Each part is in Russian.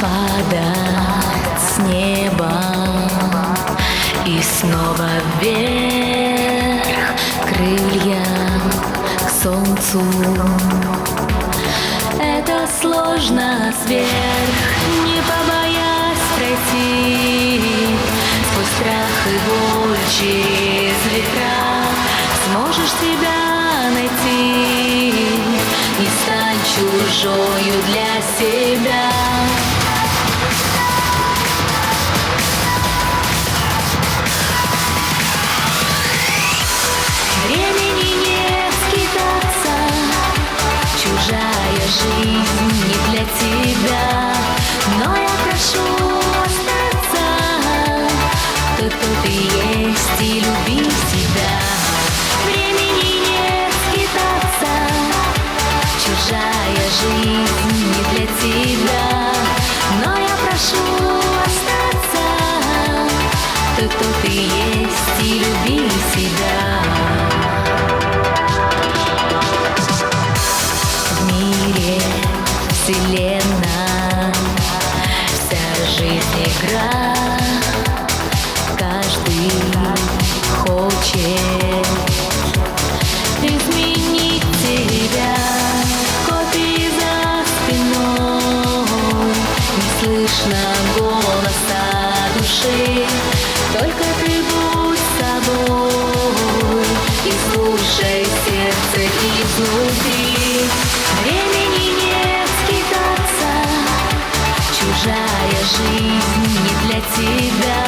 падать с неба и снова вверх, крылья к солнцу. Это сложно сверх, не побоясь пройти сквозь страх и боль через ветра. Сможешь себя найти и стать чужою для себя. Времени нет скитаться, чужая жизнь не для тебя. Но я прошу остаться, кто ты есть, и люби себя. Времени нет скитаться, чужая жизнь не для тебя. Но я прошу остаться, кто ты есть, и люби себя. В мире, вселенная, вся жизнь игра. Каждый хочет изменить тебя. Копии за спиной, не слышно голоса души. Только ты будь собой и слушай сердце изнутри. Времени нет скитаться, чужая жизнь не для тебя.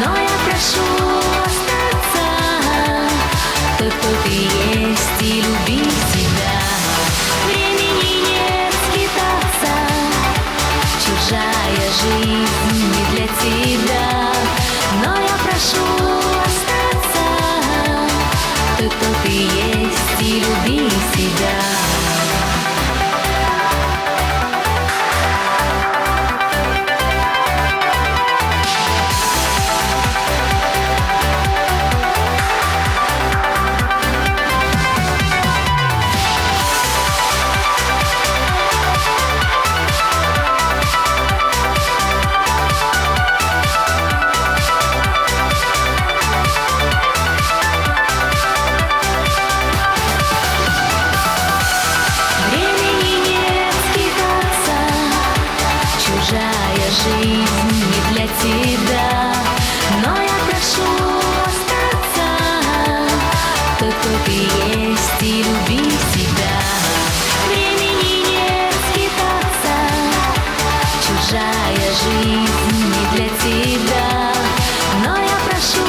Но я прошу остаться, кто ты есть, и люби себя. Времени нет скитаться, чужая жизнь не для тебя. Но я прошу остаться, кто ты есть, и люби себя. Чужая жизнь не для тебя. Но я прошу остаться, кто ты есть, и люби себя. Времени нет скитаться, чужая жизнь не для тебя. Но я прошу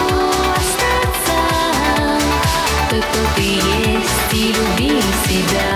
остаться, кто ты есть, и люби себя.